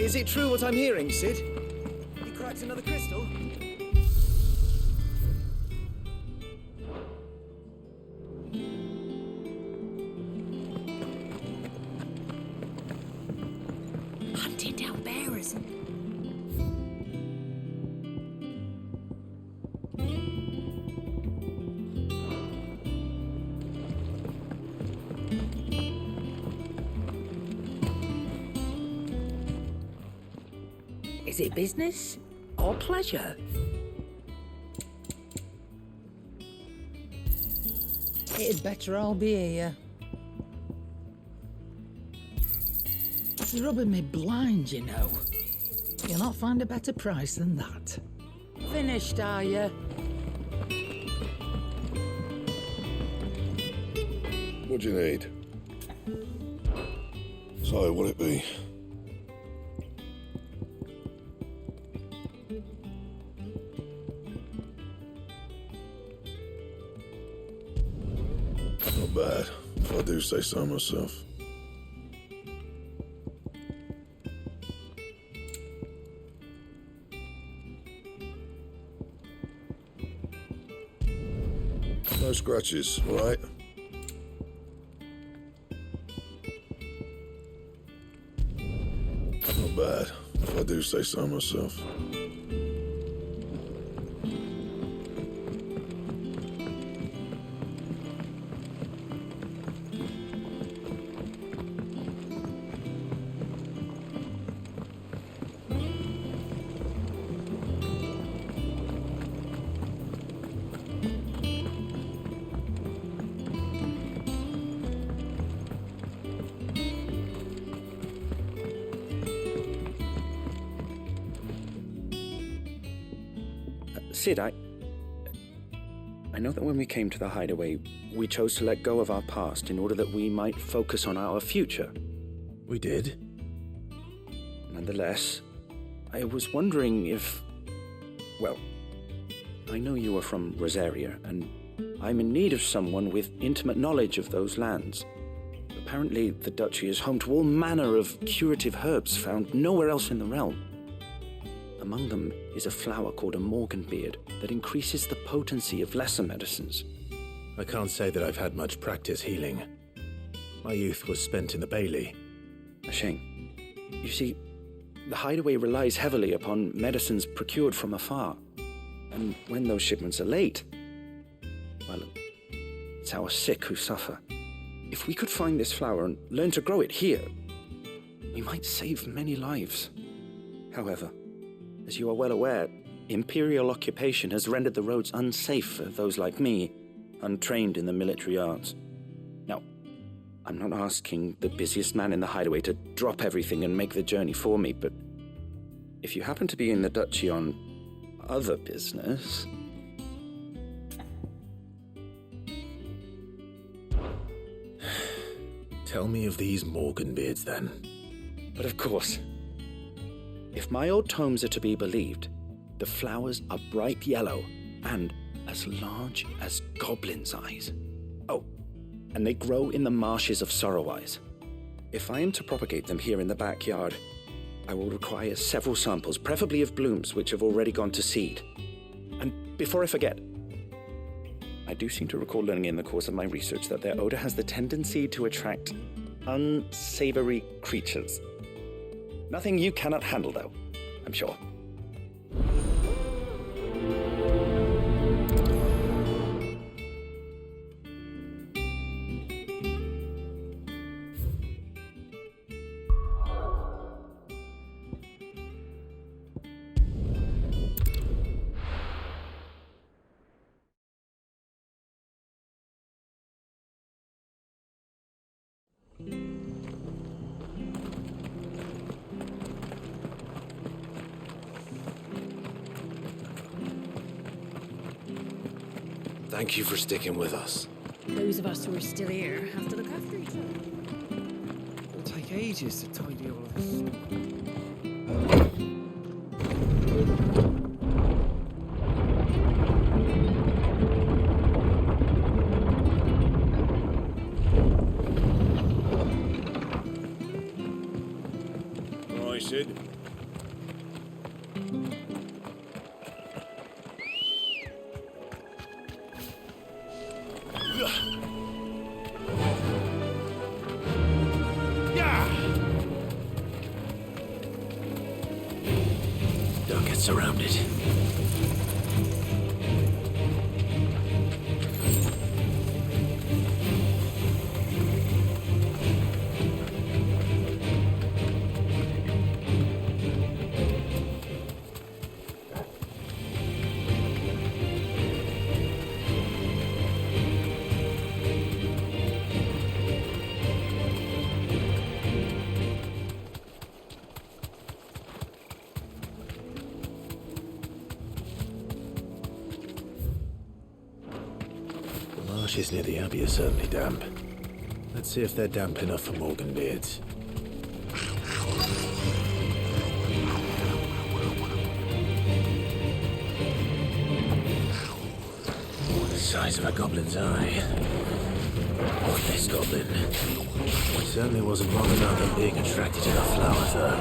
Is it true what I'm hearing, Sid? He cracked another crystal? Hunting down bearers. Is it business or pleasure? It'd better all be here. It's rubbing me blind, you know. You'll not find a better price than that. Finished, are you? What do you need? So, what'll it be? Not bad, if I do say so myself. No scratches, all right? Not bad, if I do say so myself. Sid, I know that when we came to the hideaway, we chose to let go of our past in order that we might focus on our future. We did? Nonetheless, I was wondering if... Well, I know you are from Rosaria, and I'm in need of someone with intimate knowledge of those lands. Apparently, the duchy is home to all manner of curative herbs found nowhere else in the realm. Among them is a flower called a morganbeard that increases the potency of lesser medicines. I can't say that I've had much practice healing. My youth was spent in the Bailey. A shame. You see, the hideaway relies heavily upon medicines procured from afar. And when those shipments are late, well, it's our sick who suffer. If we could find this flower and learn to grow it here, we might save many lives. However, as you are well aware, imperial occupation has rendered the roads unsafe for those like me, untrained in the military arts. Now, I'm not asking the busiest man in the hideaway to drop everything and make the journey for me, but if you happen to be in the duchy on other business... Tell me of these morganbeards, then. But of course. If my old tomes are to be believed, the flowers are bright yellow and as large as goblins' eyes. Oh, and they grow in the marshes of Sorrowwise. If I am to propagate them here in the backyard, I will require several samples, preferably of blooms which have already gone to seed. And before I forget, I do seem to recall learning in the course of my research that their odor has the tendency to attract unsavory creatures. Nothing you cannot handle, though, I'm sure. Thank you for sticking with us. Those of us who are still here have to look after each other. It'll take ages to tidy all of this. All right, Sid. surrounded. The marshes near the Abbey are certainly damp. Let's see if they're damp enough for Morgan beards. The size of a goblin's eye. This goblin. He certainly wasn't wrong about them being attracted to the flowers, though.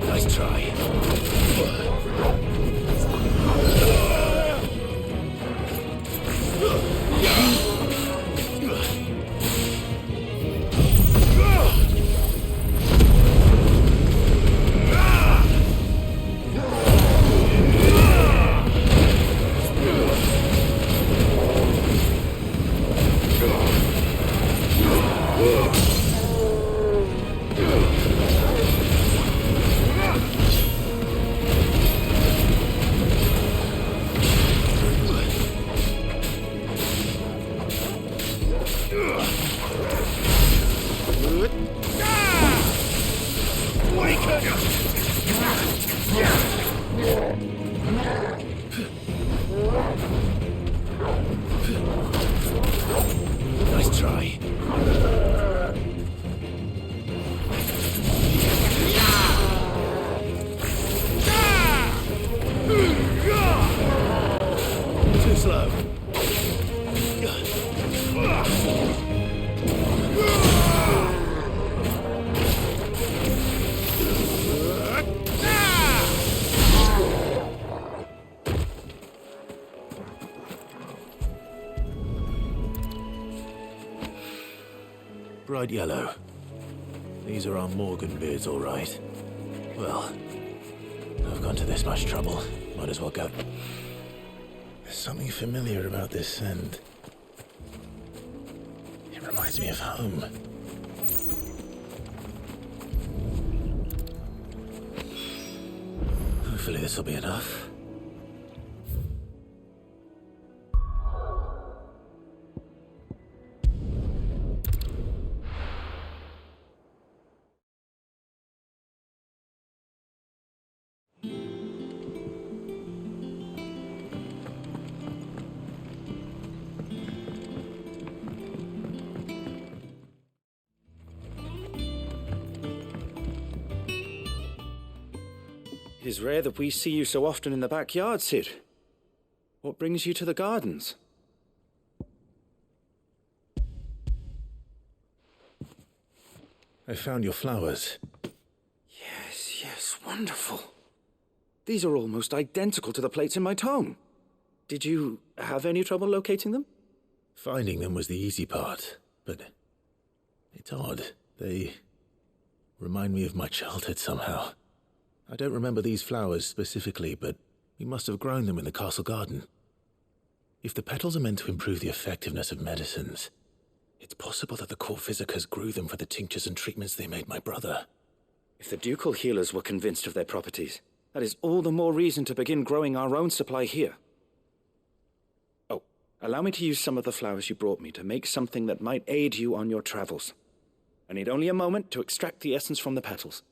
Nice try. Nice try. Too slow. Bright yellow. These are our Morgan beards, all right. Well, I've gone to this much trouble. Might as well go. There's something familiar about this scent. It reminds me of home. Hopefully this will be enough. It is rare that we see you so often in the backyard, Sid. What brings you to the gardens? I found your flowers. Yes, wonderful. These are almost identical to the plates in my tome. Did you have any trouble locating them? Finding them was the easy part, but it's odd. They remind me of my childhood somehow. I don't remember these flowers specifically, but we must have grown them in the castle garden. If the petals are meant to improve the effectiveness of medicines, it's possible that the court physicers grew them for the tinctures and treatments they made my brother. If the ducal healers were convinced of their properties, That is all the more reason to begin growing our own supply here. Oh, allow me to use some of the flowers you brought me to make something that might aid you on your travels. I need only a moment to extract the essence from the petals.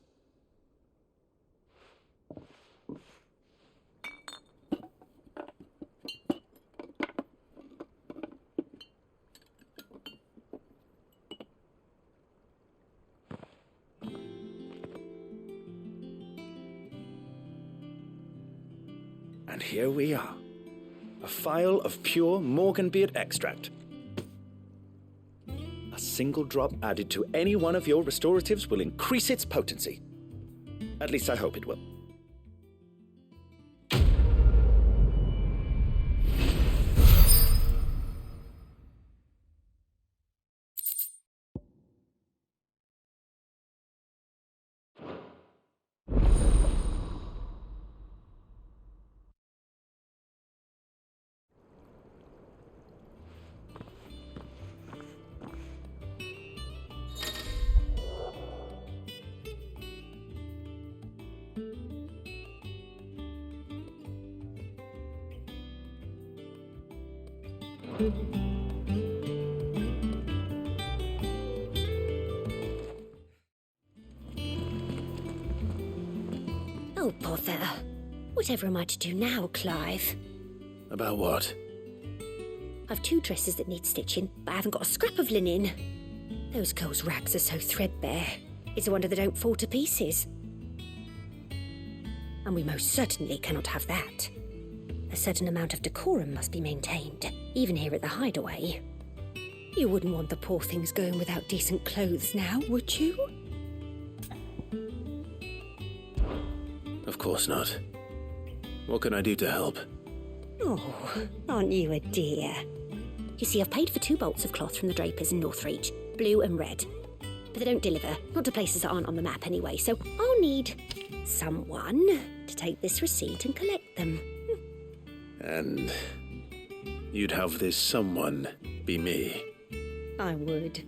And here we are. A phial of pure Morganbeard extract. A single drop added to any one of your restoratives will increase its potency. At least I hope it will. Oh, bother. Whatever am I to do now, Clive? About what? I've 2 dresses that need stitching, but I haven't got a scrap of linen. Those girls' rags are so threadbare. It's a wonder they don't fall to pieces. And we most certainly cannot have that. A certain amount of decorum must be maintained, even here at the hideaway. You wouldn't want the poor things going without decent clothes now, would you? Of course not. What can I do to help? Oh, aren't you a dear? You see, I've paid for 2 bolts of cloth from the drapers in Northreach, blue and red. But they don't deliver, not to places that aren't on the map anyway, so I'll need someone to take this receipt and collect them. And you'd have this someone be me? I would.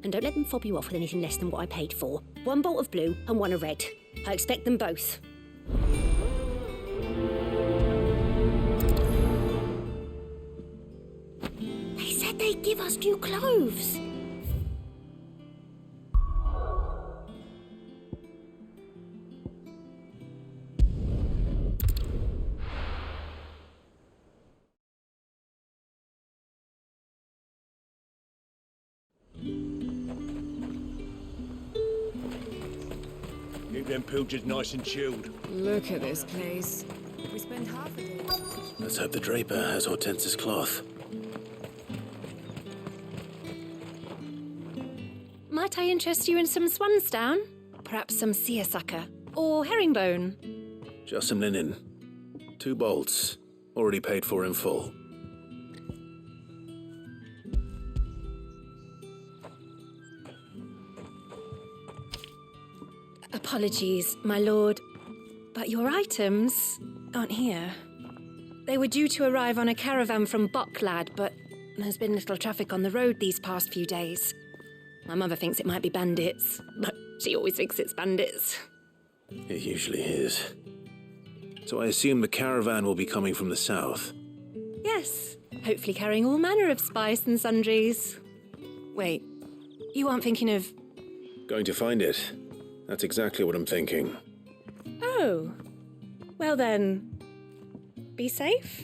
And don't let them fob you off with anything less than what I paid for. 1 bolt of blue and 1 of red. I expect them both. They said they'd give us new clothes. Keep them pilgers nice and chilled. Look at this place. We spend half a day. Let's hope the draper has Hortense's cloth. Might I interest you in some swansdown? Perhaps some seersucker? Or herringbone? Just some linen. 2 bolts. Already paid for in full. Apologies, my lord, but your items aren't here. They were due to arrive on a caravan from Bocklad, but there's been little traffic on the road these past few days. My mother thinks it might be bandits, but she always thinks it's bandits. It usually is. So I assume the caravan will be coming from the south. Yes, hopefully carrying all manner of spice and sundries. Wait, you aren't thinking of... Going to find it. That's exactly what I'm thinking. Oh, well then, be safe.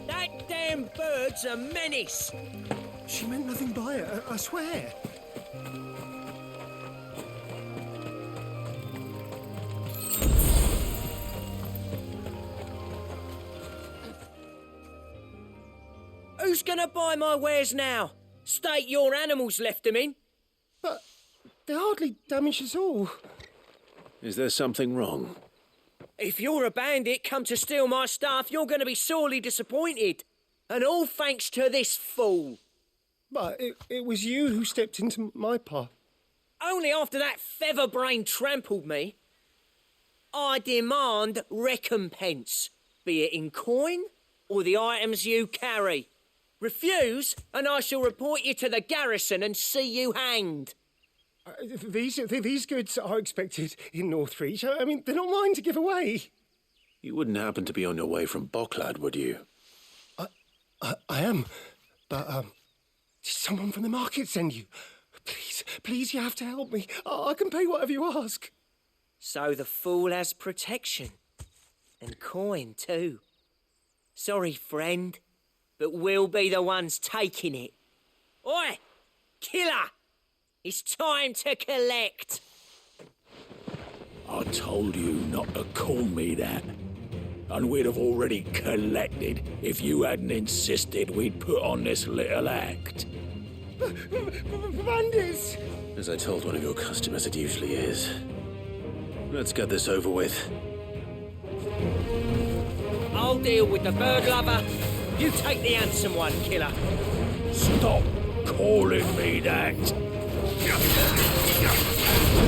That damn bird's a menace. She meant nothing by it, I swear. Who's gonna buy my wares now? State your animals left them in. But they're hardly damaged at all. Is there something wrong? If you're a bandit come to steal my stuff, you're gonna be sorely disappointed. And all thanks to this fool. But it was you who stepped into my path. Only after that feather-brain trampled me. I demand recompense, be it in coin or the items you carry. Refuse, and I shall report you to the garrison and see you hanged. These goods are expected in Northreach. I mean, they're not mine to give away. You wouldn't happen to be on your way from Bocklad, would you? I am, but did someone from the market send you? Please, you have to help me. I can pay whatever you ask. So the fool has protection. And coin, too. Sorry, friend, but we'll be the ones taking it. Oi! Killer! It's time to collect. I told you not to call me that. And we'd have already collected if you hadn't insisted we'd put on this little act. Bandits! As I told one of your customers, it usually is. Let's get this over with. I'll deal with the bird lover. You take the handsome one, killer. Stop calling me that.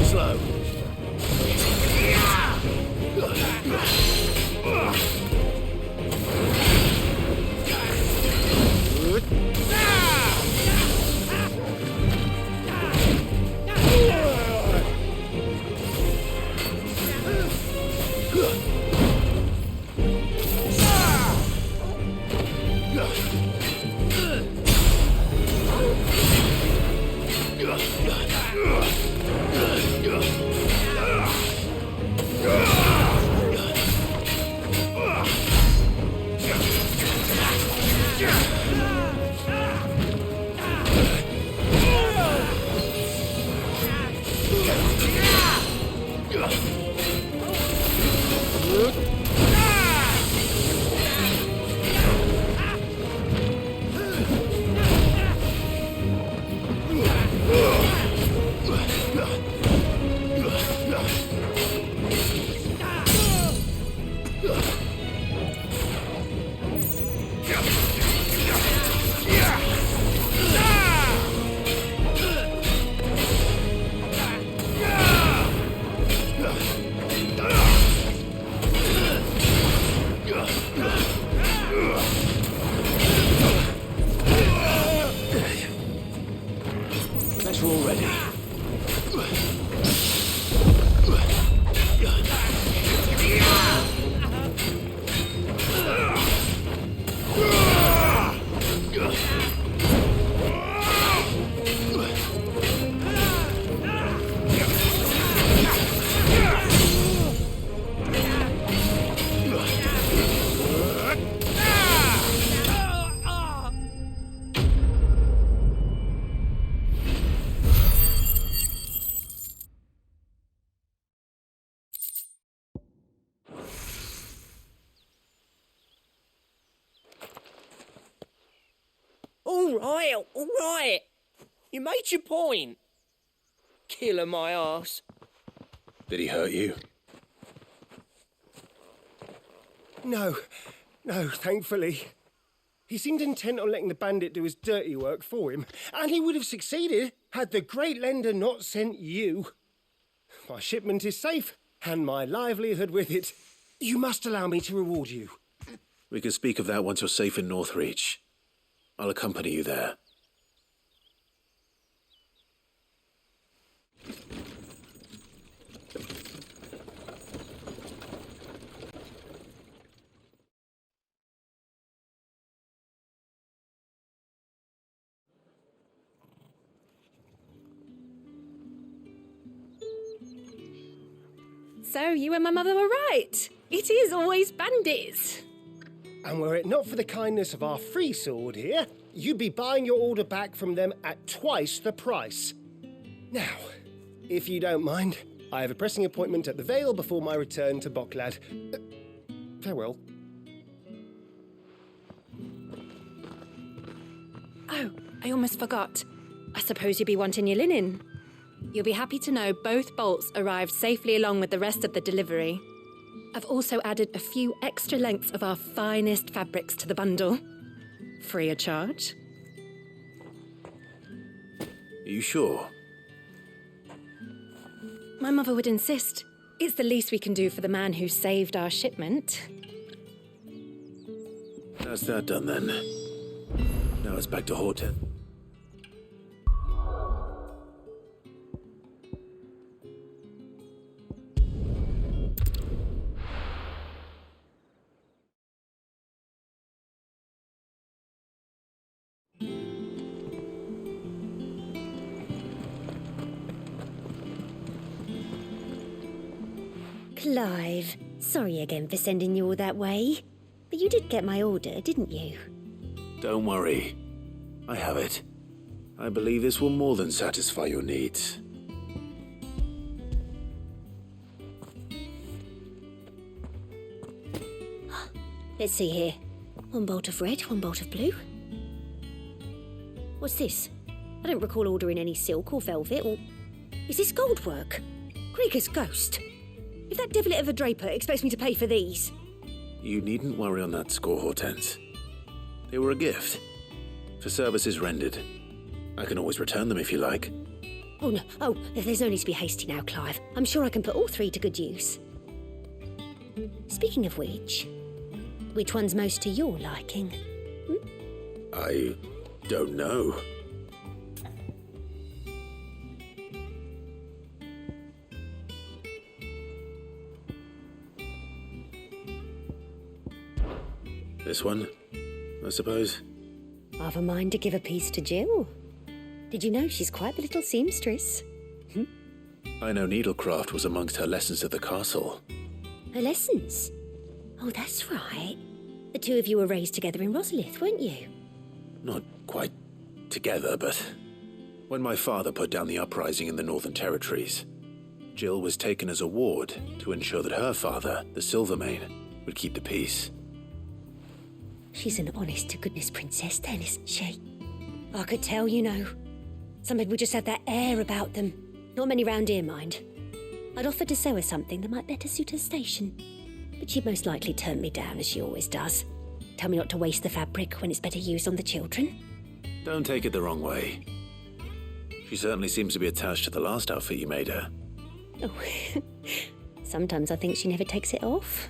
Slow. All right. You made your point. Killer my arse. Did he hurt you? No, thankfully. He seemed intent on letting the bandit do his dirty work for him, and he would have succeeded had the great lender not sent you. My shipment is safe, and my livelihood with it. You must allow me to reward you. We can speak of that once you're safe in Northreach. I'll accompany you there. So you and my mother were right. It is always bandits. And were it not for the kindness of our free sword here, you'd be buying your order back from them at twice the price. Now, if you don't mind, I have a pressing appointment at the Vale before my return to Bocklad. Farewell. I almost forgot. I suppose you'll be wanting your linen. You'll be happy to know both bolts arrived safely along with the rest of the delivery. I've also added a few extra lengths of our finest fabrics to the bundle. Free of charge. Are you sure? My mother would insist. It's the least we can do for the man who saved our shipment. That's that done then. Now it's back to Horton. Clive, sorry again for sending you all that way. But you did get my order, didn't you? Don't worry. I have it. I believe this will more than satisfy your needs. Let's see here. One bolt of red, one bolt of blue. What's this? I don't recall ordering any silk or velvet or... Is this gold work? Krieger's ghost. If that devilet of a draper expects me to pay for these... You needn't worry on that score, Hortense. They were a gift. For services rendered. I can always return them if you like. Oh, no. Oh, there's no need to be hasty now, Clive. I'm sure I can put all three to good use. Speaking of which one's most to your liking? I don't know. This one, I suppose. I've a mind to give a piece to Jill. Did you know she's quite the little seamstress? I know needlecraft was amongst her lessons at the castle. Her lessons? Oh, that's right. The two of you were raised together in Rosalith, weren't you? Not quite together, but when my father put down the uprising in the Northern Territories, Jill was taken as a ward to ensure that her father, the Silvermane, would keep the peace. She's an honest-to-goodness princess then, isn't she? I could tell, you know. Some people just have that air about them. Not many round here, mind. I'd offered to sew her something that might better suit her station. But she'd most likely turn me down, as she always does. Tell me not to waste the fabric when it's better used on the children. Don't take it the wrong way. She certainly seems to be attached to the last outfit you made her. Oh, sometimes I think she never takes it off.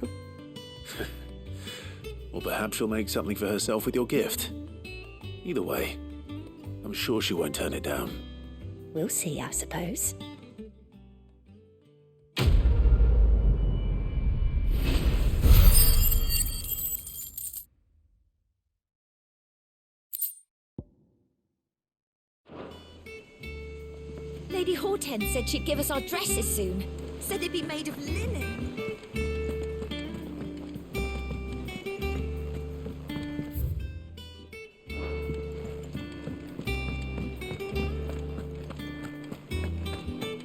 Or perhaps she'll make something for herself with your gift. Either way, I'm sure she won't turn it down. We'll see, I suppose. Lady Hortense said she'd give us our dresses soon. Said they'd be made of linen.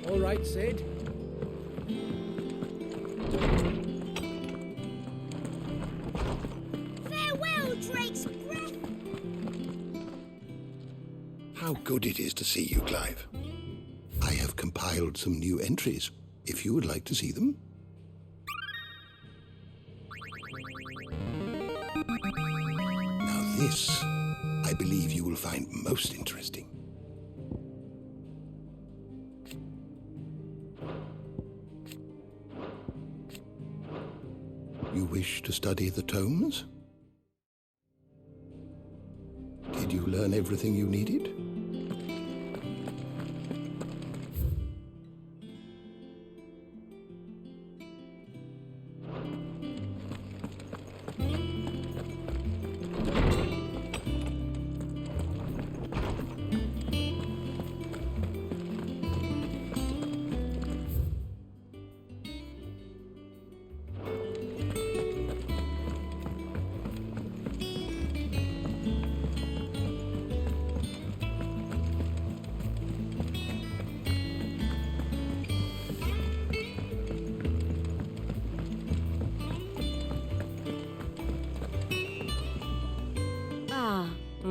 All right, Sid. Farewell, Drake's breath! How good it is to see you, Clive. I have compiled some new entries, if you would like to see them. Now this, I believe you will find most interesting. You wish to study the tomes? Did you learn everything you needed?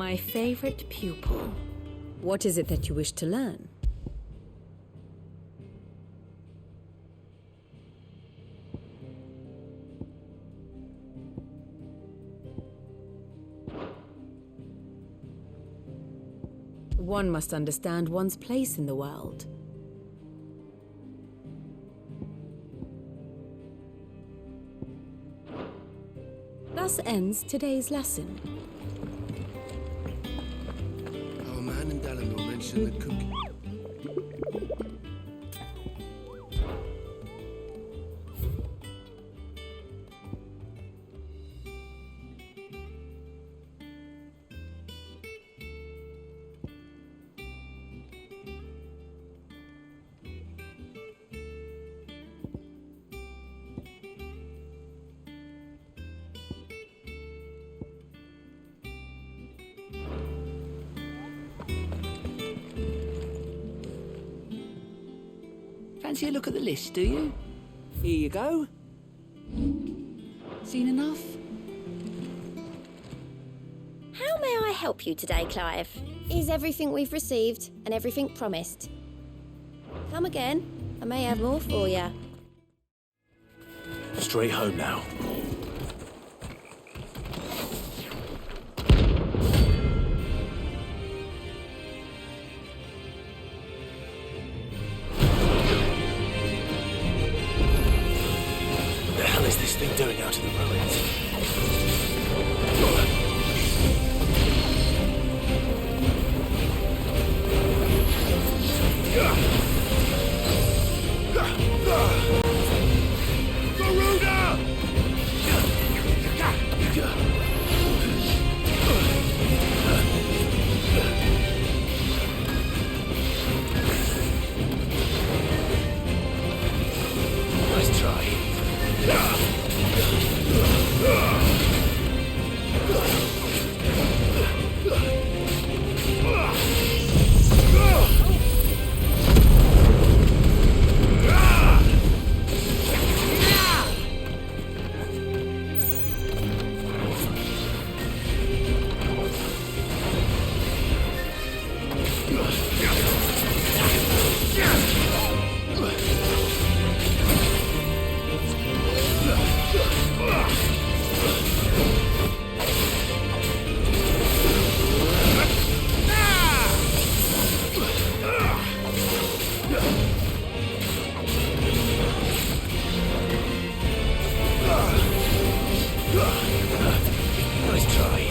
My favorite pupil. What is it that you wish to learn? One must understand one's place in the world. Thus ends today's lesson. Our man in Dalamore mentioned the cookie. Fancy a look at the list, do you? Here you go. Seen enough? How may I help you today, Clive? Is everything we've received and everything promised? Come again. I may have more for you. Straight home now. What the hell is this thing doing out in the ruins? Nice try. Nice try.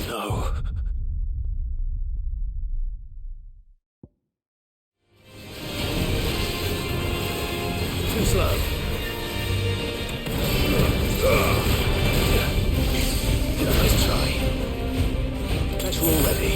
No. Too slow. Nice try. Better already.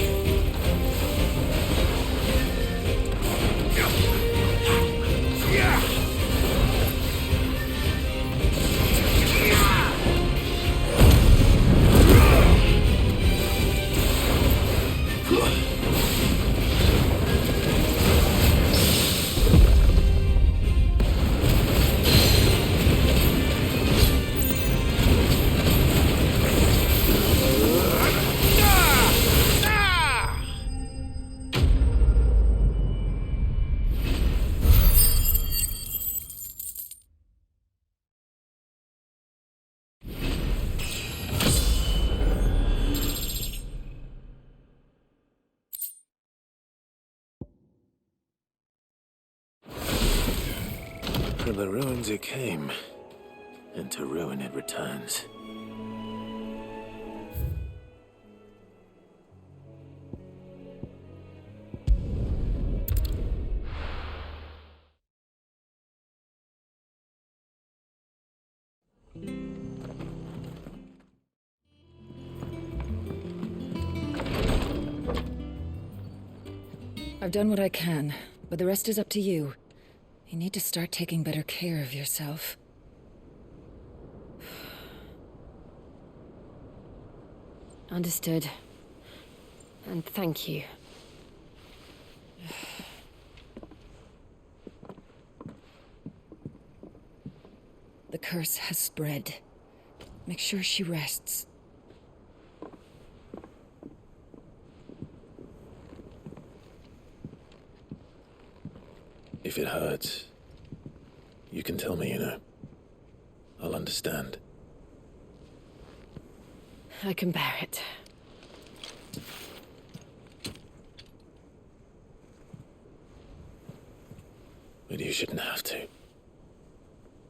From the ruins it came, and to ruin it returns. I've done what I can, but the rest is up to you. You need to start taking better care of yourself. Understood. And thank you. The curse has spread. Make sure she rests. If it hurts, you can tell me, I'll understand. I can bear it. But you shouldn't have to.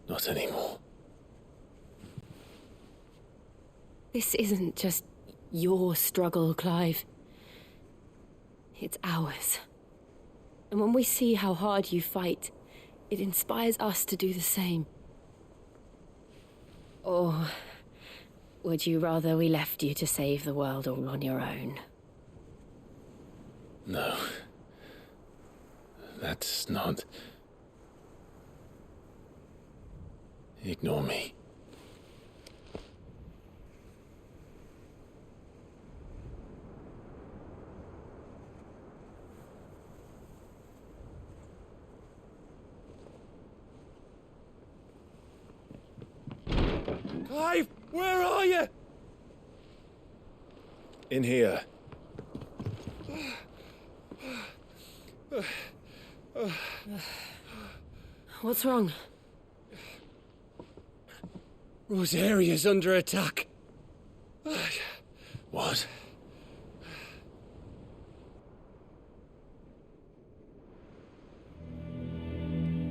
Not anymore. This isn't just your struggle, Clive. It's ours. And when we see how hard you fight, it inspires us to do the same. Or would you rather we left you to save the world all on your own? No. That's not... Ignore me. Clive, where are you? In here. What's wrong? Rosaria's under attack. What?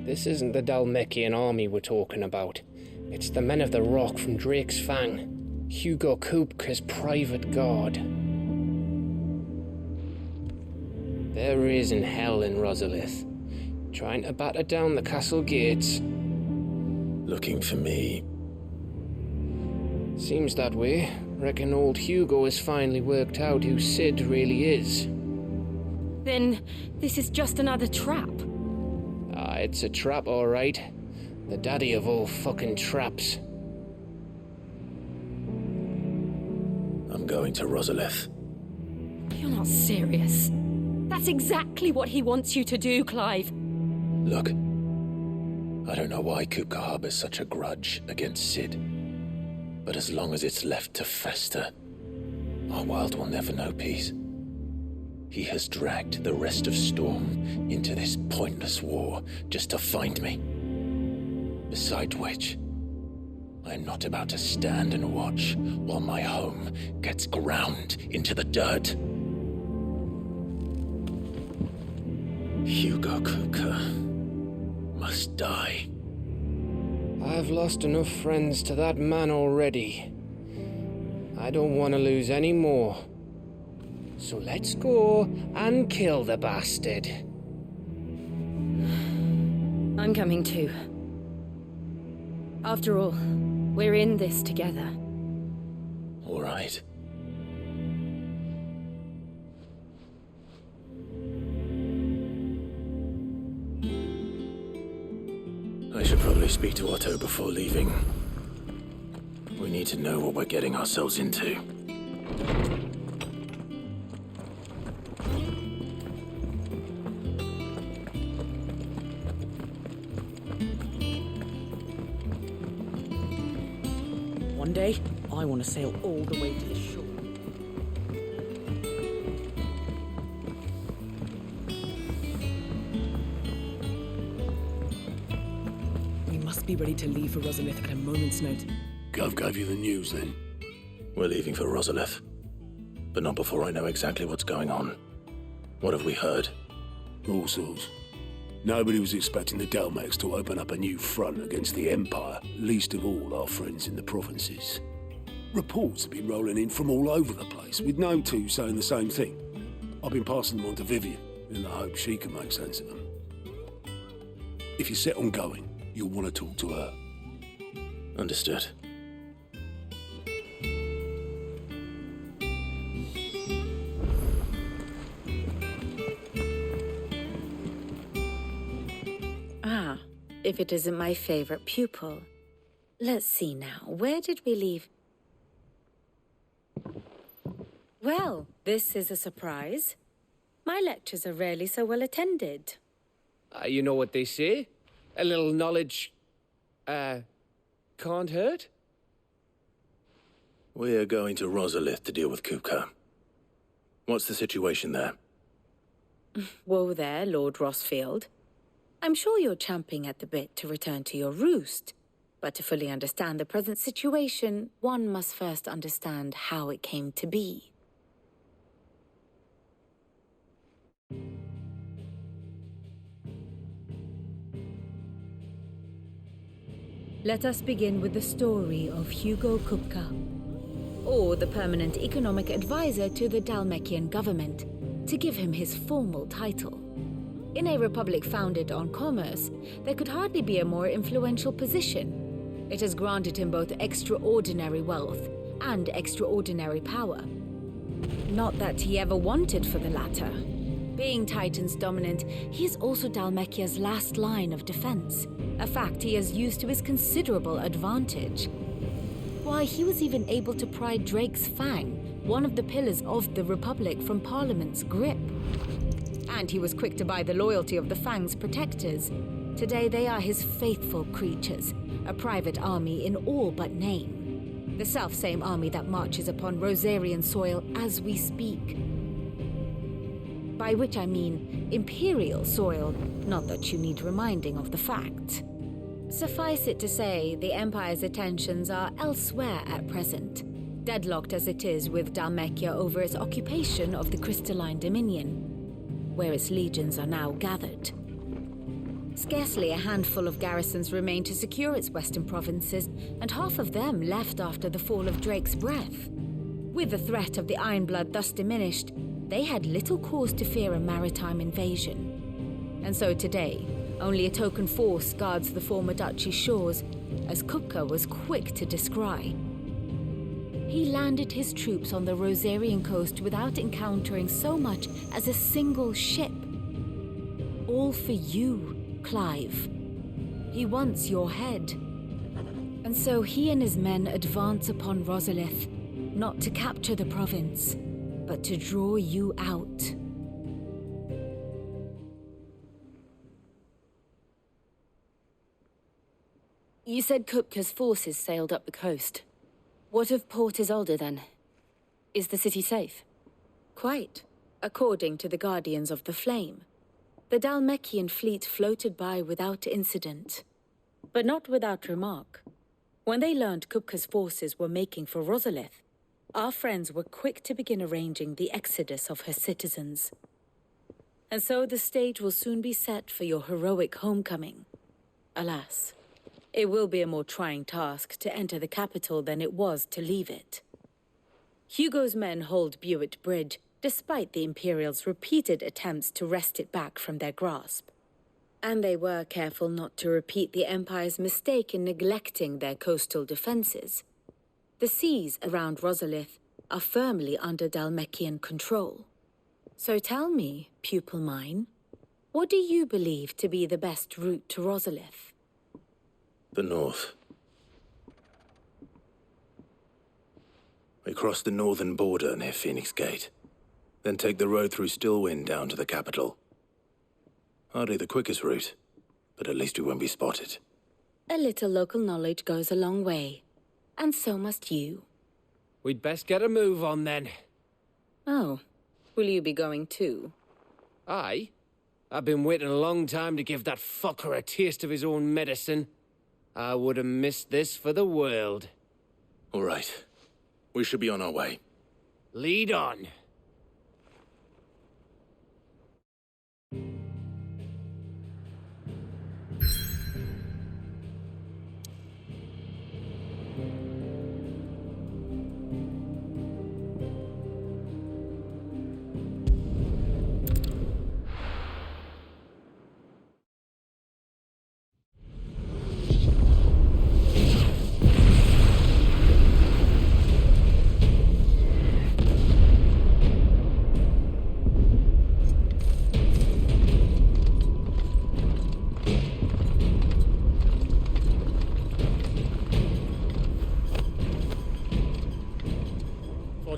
This isn't the Dalmekian army we're talking about. It's the men of the Rock from Drake's Fang. Hugo Kupka's private guard. There is in hell in Rosalith, trying to batter down the castle gates. Looking for me. Seems that way. Reckon old Hugo has finally worked out who Sid really is. Then this is just another trap. Ah, it's a trap, all right. The daddy of all fucking traps. I'm going to Rosalith. You're not serious. That's exactly what he wants you to do, Clive. Look, I don't know why Kupka harbors such a grudge against Sid. But as long as it's left to fester, our world will never know peace. He has dragged the rest of Storm into this pointless war just to find me. Besides which, I'm not about to stand and watch while my home gets ground into the dirt. Hugo Kupka must die. I've lost enough friends to that man already. I don't want to lose any more. So let's go and kill the bastard. I'm coming too. After all, we're in this together. All right. I should probably speak to Otto before leaving. We need to know what we're getting ourselves into. One day, I want to sail all the way to the shore. We must be ready to leave for Rosalith at a moment's notice. Gov gave you the news then? We're leaving for Rosalith. But not before I know exactly what's going on. What have we heard? All sorts. Nobody was expecting the Dalmaks to open up a new front against the Empire, least of all our friends in the provinces. Reports have been rolling in from all over the place, with no two saying the same thing. I've been passing them on to Vivian, in the hope she can make sense of them. If you're set on going, you'll want to talk to her. Understood. if it isn't my favorite pupil. Let's see now, where did we leave? Well, this is a surprise. My lectures are rarely so well attended. You know what they say? A little knowledge, can't hurt? We're going to Rosalith to deal with Kupka. What's the situation there? Whoa there, Lord Rossfield. I'm sure you're champing at the bit to return to your roost. But to fully understand the present situation, one must first understand how it came to be. Let us begin with the story of Hugo Kupka, or the permanent economic advisor to the Dalmekian government, to give him his formal title. In a republic founded on commerce, there could hardly be a more influential position. It has granted him both extraordinary wealth and extraordinary power. Not that he ever wanted for the latter. Being Titan's dominant, he is also Dalmekia's last line of defense, a fact he has used to his considerable advantage. Why, he was even able to pry Drake's Fang, one of the pillars of the Republic, from Parliament's grip. And he was quick to buy the loyalty of the Fang's protectors. Today they are his faithful creatures, a private army in all but name. The self-same army that marches upon Rosarian soil as we speak. By which I mean imperial soil, not that you need reminding of the fact. Suffice it to say, the Empire's attentions are elsewhere at present, deadlocked as it is with Dalmekia over its occupation of the Crystalline Dominion, where its legions are now gathered. Scarcely a handful of garrisons remain to secure its western provinces, and half of them left after the fall of Drake's Breath. With the threat of the Ironblood thus diminished, they had little cause to fear a maritime invasion. And so today, only a token force guards the former duchy's shores, as Kupka was quick to descry. He landed his troops on the Rosarian coast without encountering so much as a single ship. All for you, Clive. He wants your head. And so he and his men advance upon Rosalith, not to capture the province, but to draw you out. You said Kupka's forces sailed up the coast. What of Port Isolde, then? Is the city safe? Quite, according to the Guardians of the Flame. The Dalmekian fleet floated by without incident, but not without remark. When they learned Kupka's forces were making for Rosalith, our friends were quick to begin arranging the exodus of her citizens. And so the stage will soon be set for your heroic homecoming. Alas, it will be a more trying task to enter the capital than it was to leave it. Hugo's men hold Buet Bridge, despite the Imperials' repeated attempts to wrest it back from their grasp. And they were careful not to repeat the Empire's mistake in neglecting their coastal defenses. The seas around Rosalith are firmly under Dalmekian control. So tell me, pupil mine, what do you believe to be the best route to Rosalith? The north. We cross the northern border near Phoenix Gate, then take the road through Stillwind down to the capital. Hardly the quickest route, but at least we won't be spotted. A little local knowledge goes a long way, and so must you. We'd best get a move on then. Oh, will you be going too? Aye. I've been waiting a long time to give that fucker a taste of his own medicine. I would have missed this for the world. All right. We should be on our way. Lead on.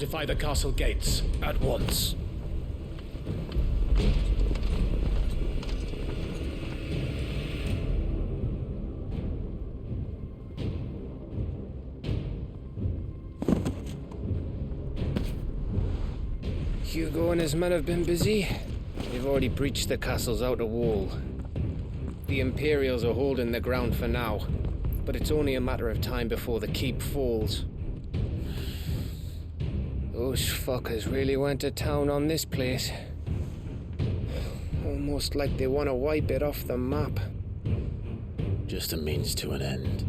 Fortify the castle gates at once. Hugo and his men have been busy. They've already breached the castle's outer wall. The Imperials are holding the ground for now, but it's only a matter of time before the keep falls. Those fuckers really went to town on this place. Almost like they want to wipe it off the map. Just a means to an end.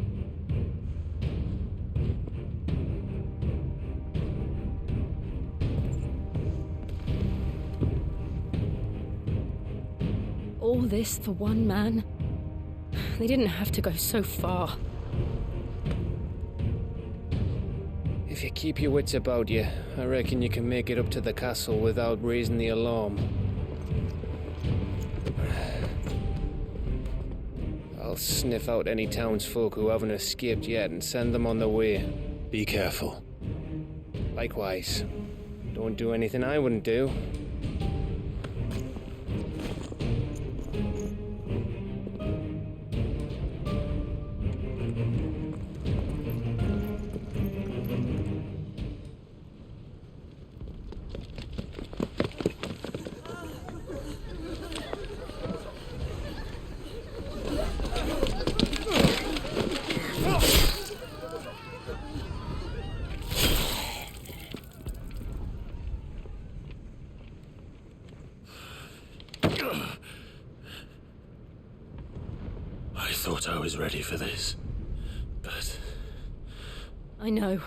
All this for one man? They didn't have to go so far. If you keep your wits about you, I reckon you can make it up to the castle without raising the alarm. I'll sniff out any townsfolk who haven't escaped yet and send them on their way. Be careful. Likewise. Don't do anything I wouldn't do. I thought I was ready for this, but... I know.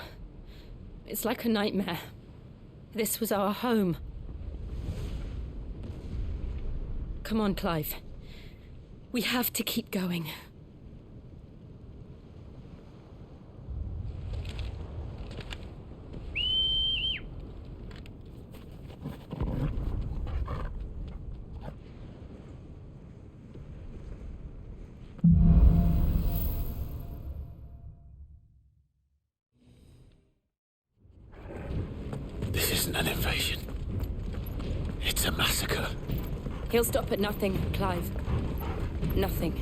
It's like a nightmare. This was our home. Come on, Clive. We have to keep going. This isn't an invasion. It's a massacre. He'll stop at nothing, Clive. Nothing.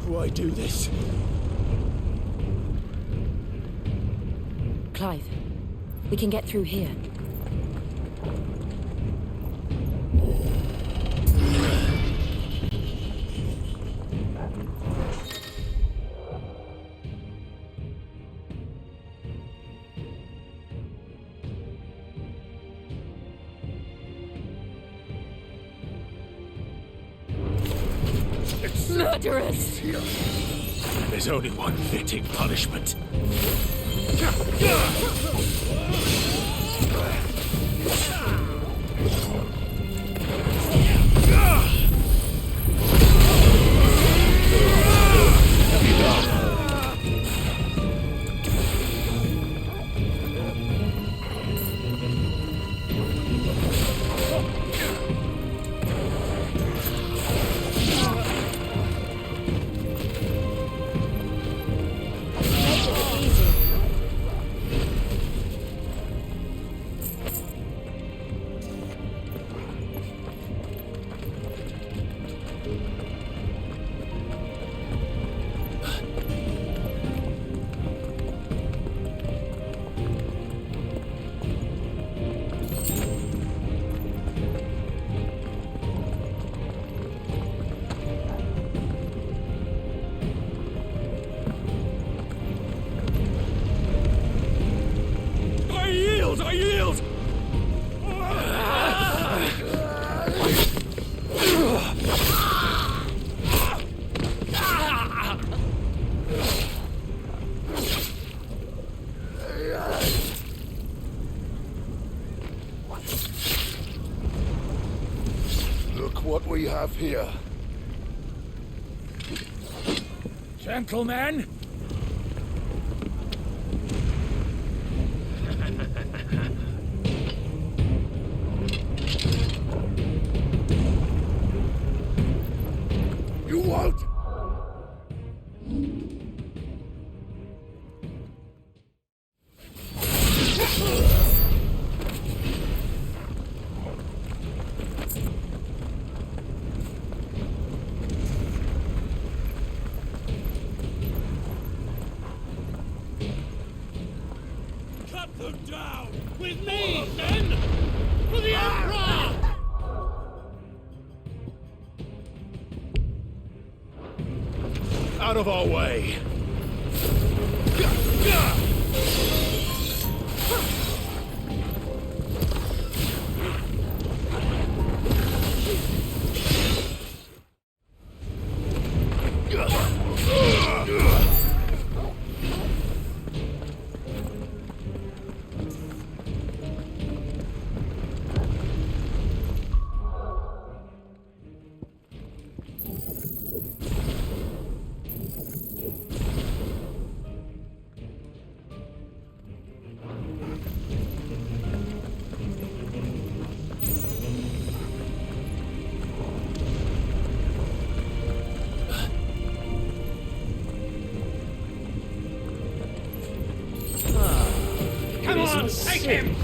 Why do this? Clive, we can get through here. Murderers! There's only one fitting punishment. I yield! Look what we have here. Gentlemen! them down! With me, men! For the Emperor! Out of our way! Come on, take him!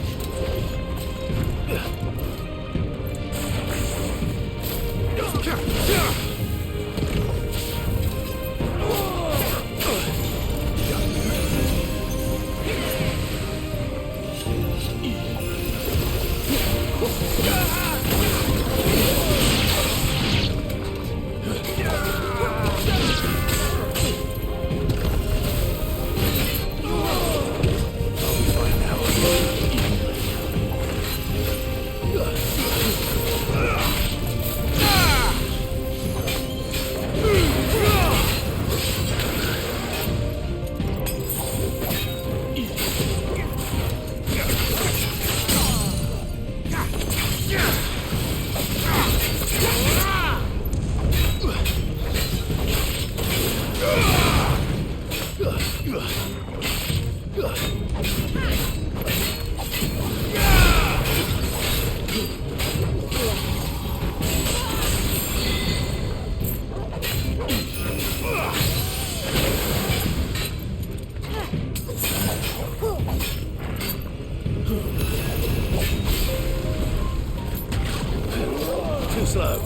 Too slow.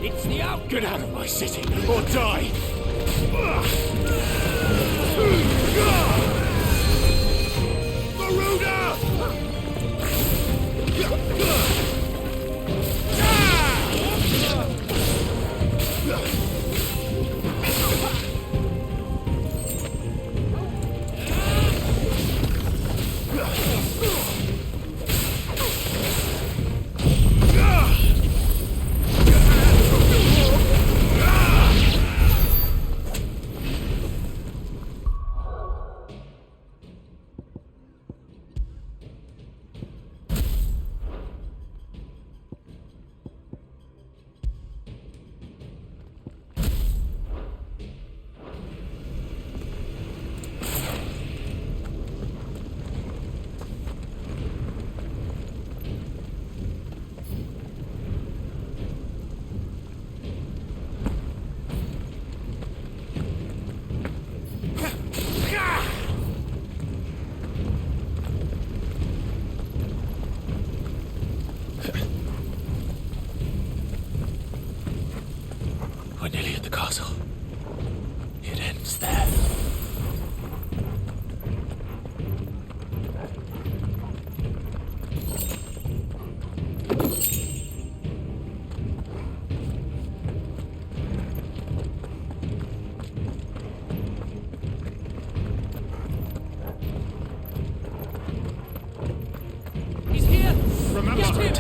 It's the out. Get out of my city, or die! Garuda!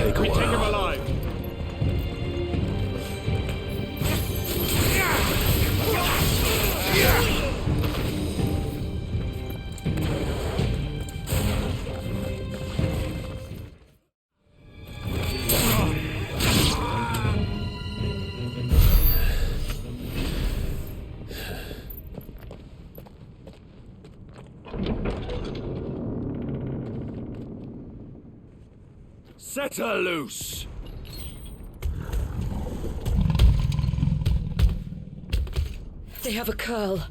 take a We take him while. alive. Set her loose! They have a Coeurl.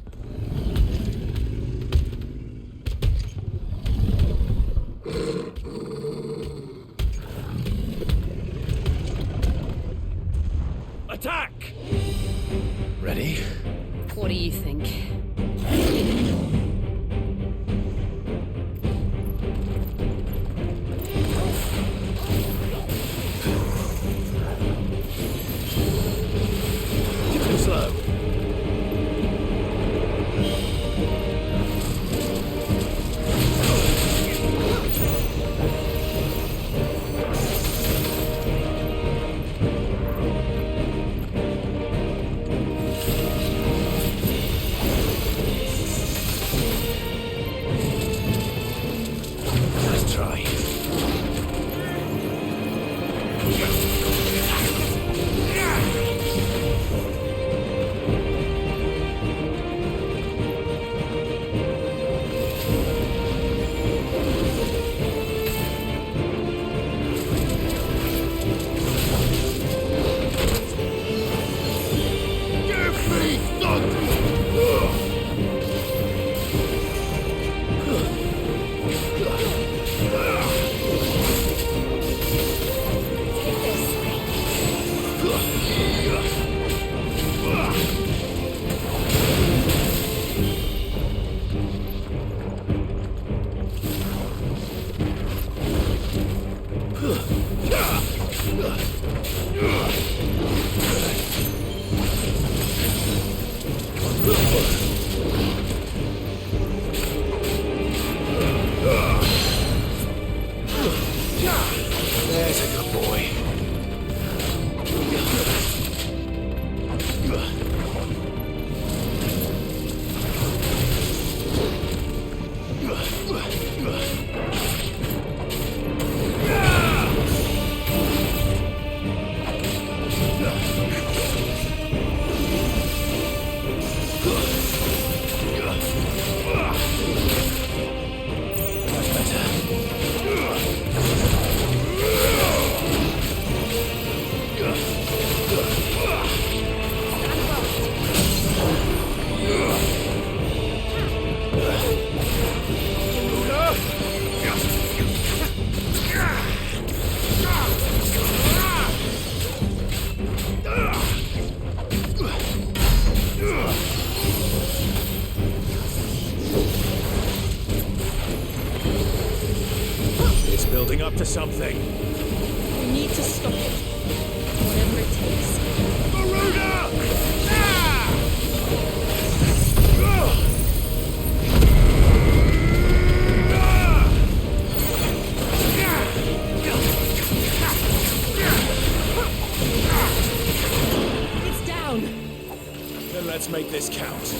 Attack! Ready? What do you think? Too slow. Nice try. There's a good boy. Much better. It's building up to something. We need to stop it. Whatever it takes. It's down! Then let's make this count.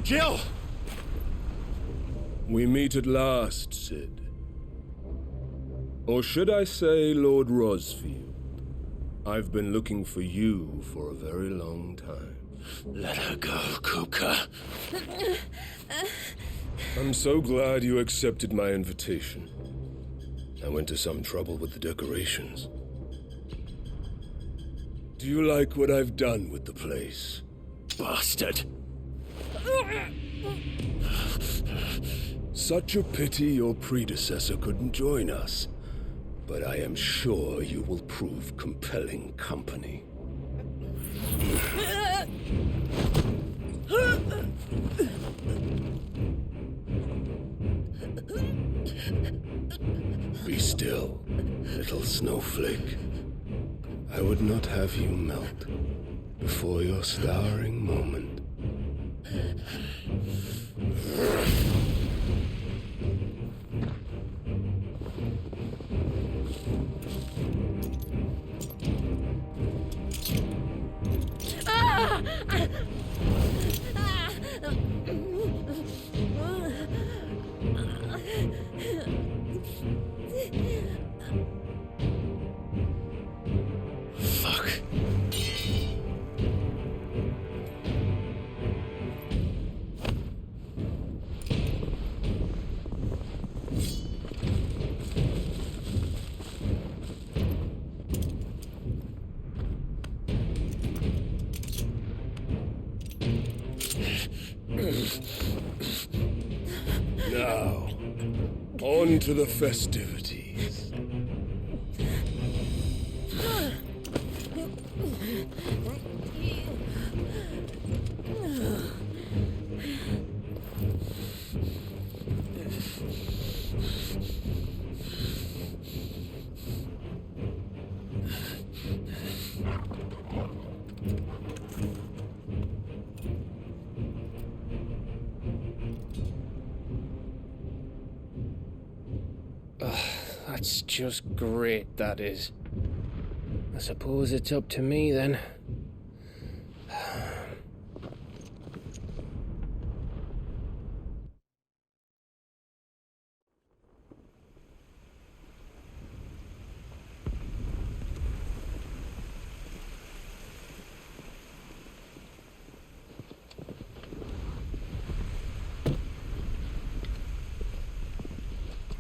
Jill! We meet at last, Sid. Or should I say, Lord Rosfield? I've been looking for you for a very long time. Let her go, Kupka. I'm so glad you accepted my invitation. I went to some trouble with the decorations. Do you like what I've done with the place? Bastard! Such a pity your predecessor couldn't join us. But I am sure you will prove compelling company. Be still, little snowflake. I would not have you melt before your starring moment. Fuck. Now, on to the festivities. That's just great, that is. I suppose it's up to me then.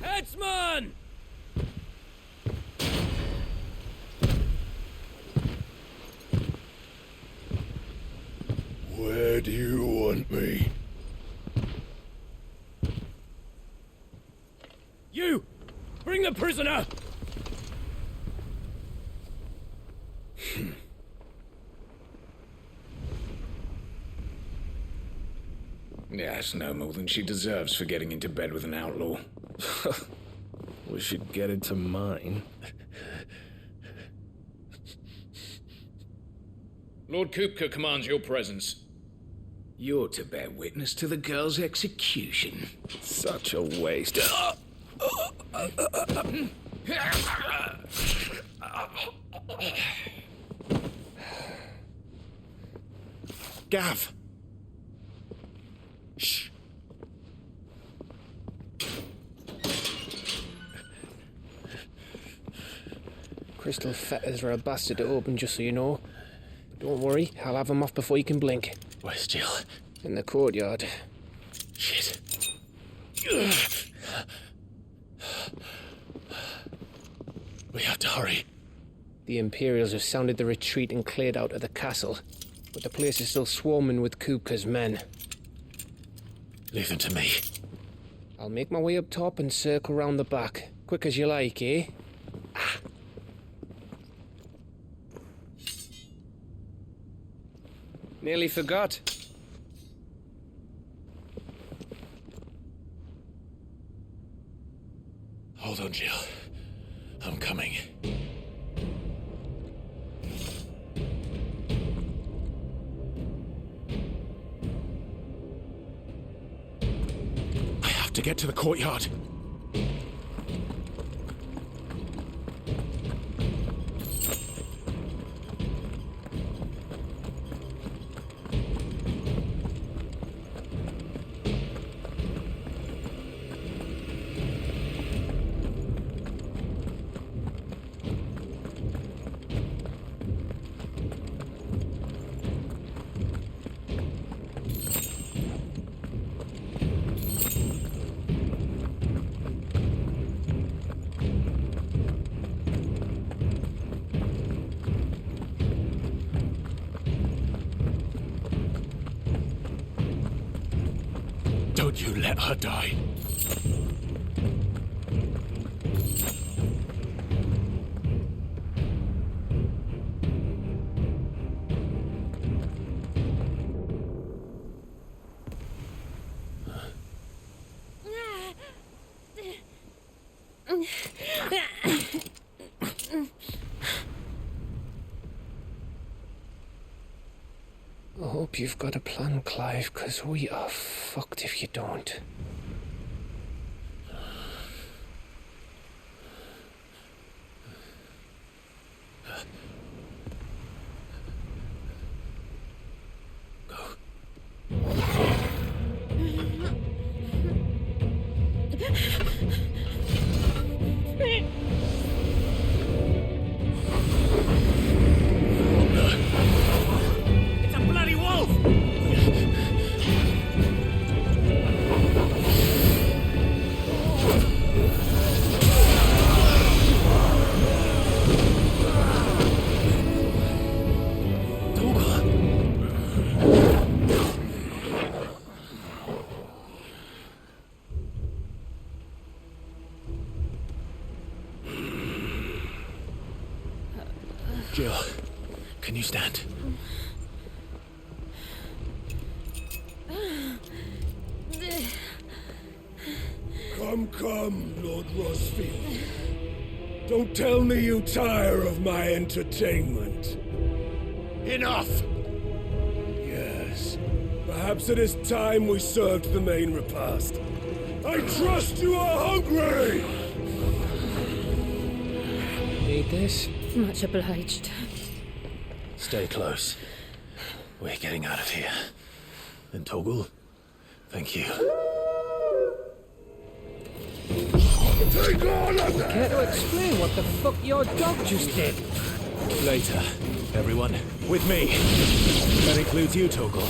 Headsman! Where do you want me? You! Bring the prisoner! Yes, no more than she deserves for getting into bed with an outlaw. We should get into mine. Lord Kupka commands your presence. You're to bear witness to the girl's execution. Such a waste. Gav! Shh. Crystal fetters are a bastard to open, just so you know. But don't worry, I'll have them off before you can blink. Where's Jill? In the courtyard. Shit. We have to hurry. The Imperials have sounded the retreat and cleared out of the castle, but the place is still swarming with Kupka's men. Leave them to me. I'll make my way up top and circle round the back. Quick as you like, eh? Nearly forgot. Hold on, Jill. I'm coming. I have to get to the courtyard. You let her die. I hope you've got a plan, Clive, because we are fucked if you don't. It's a bloody wolf! Jill, can you stand? Come, Lord Rosfield. Don't tell me you tire of my entertainment. Enough! Yes. Perhaps it is time we served the main repast. I trust you are hungry! Need this? Much obliged. Stay close. We're getting out of here. And Coeurl, thank you. Take all of that! Care to explain what the fuck your dog just did? Later, everyone. With me. That includes you, Coeurl.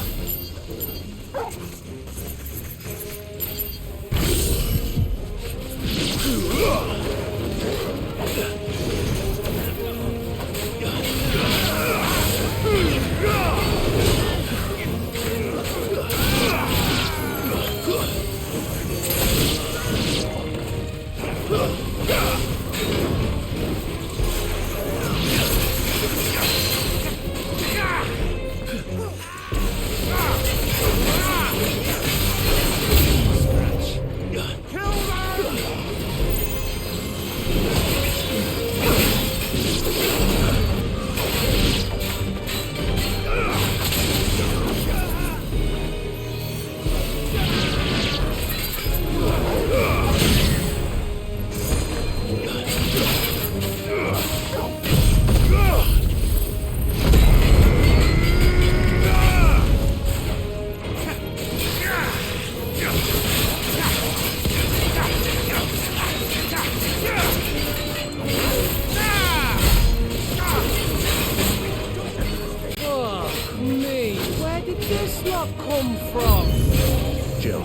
Jill,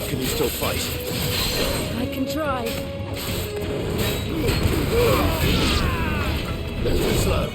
can you still fight? I can try. Too slow.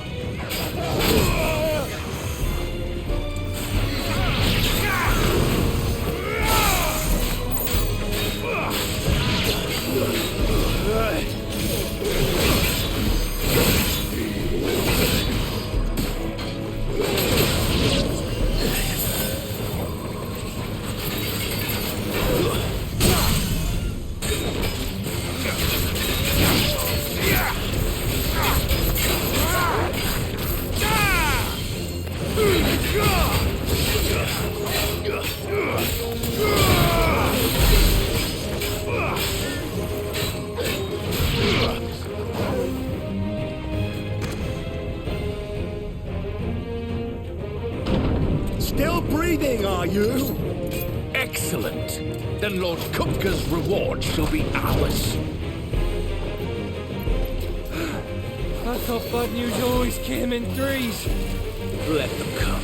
Still breathing, are you? Excellent. Then Lord Kupka's reward shall be ours. I thought bad news always came in threes. Let them come.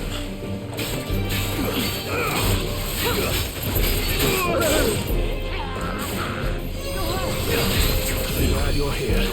Glad you're here.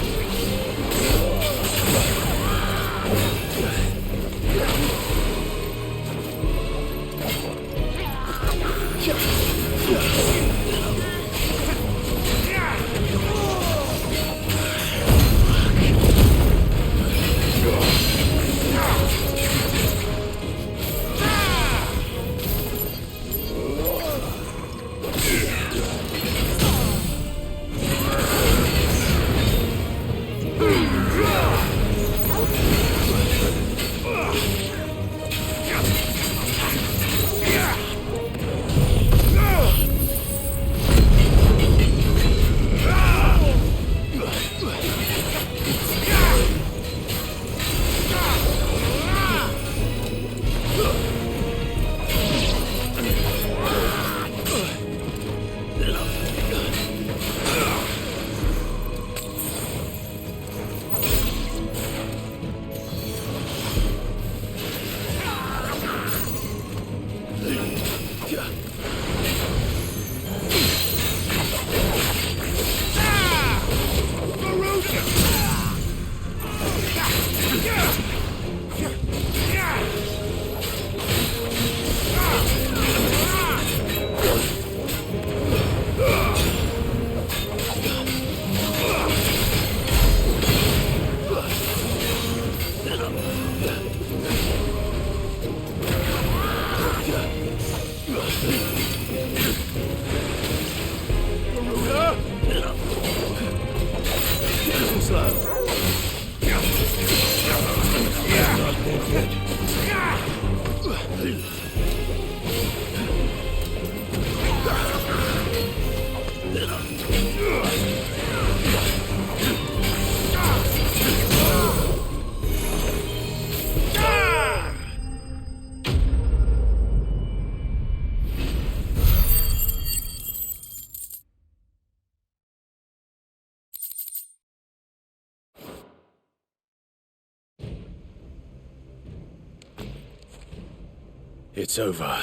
It's over.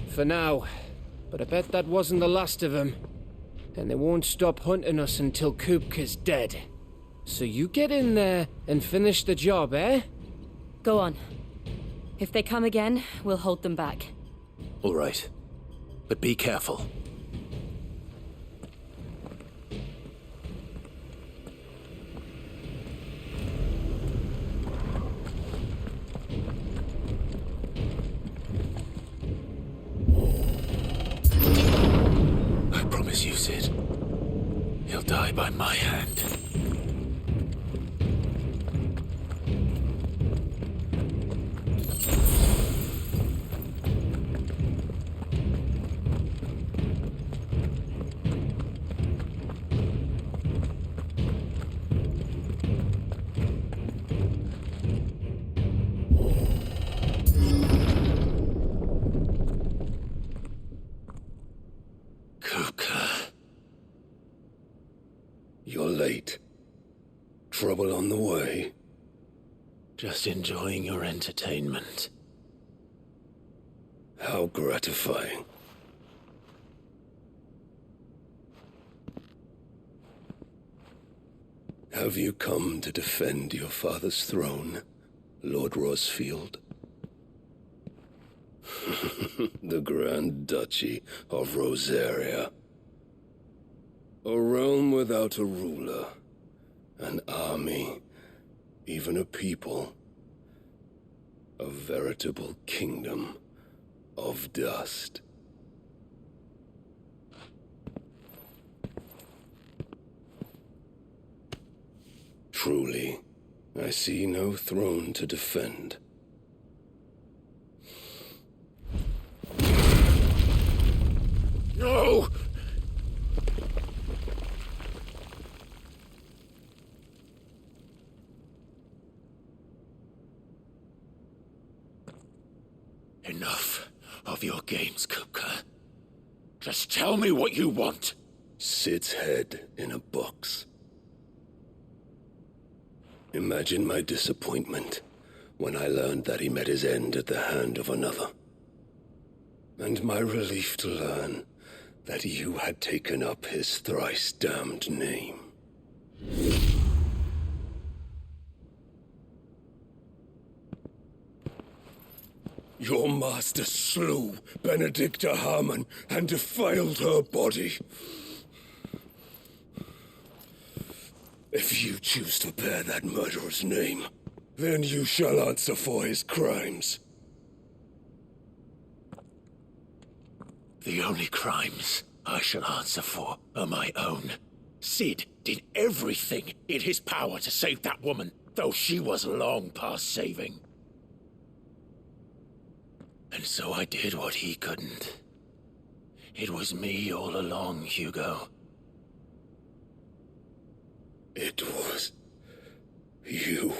For now. But I bet that wasn't the last of them. And they won't stop hunting us until Kupka's dead. So you get in there and finish the job, eh? Go on. If they come again, we'll hold them back. All right. But be careful. I promise you, Sid. He'll die by my hand. You're late. Trouble on the way? Just enjoying your entertainment. How gratifying. Have you come to defend your father's throne, Lord Rosfield? The Grand Duchy of Rosaria. A realm without a ruler, an army, even a people. A veritable kingdom of dust. Truly, I see no throne to defend. No! Enough of your games, Kupka. Just tell me what you want. Sid's head in a box. Imagine my disappointment when I learned that he met his end at the hand of another. And my relief to learn that you had taken up his thrice-damned name. Your master slew Benedicta Harmon and defiled her body. If you choose to bear that murderer's name, then you shall answer for his crimes. The only crimes I shall answer for are my own. Sid did everything in his power to save that woman, though she was long past saving. And so I did what he couldn't. It was me all along, Hugo. It was you.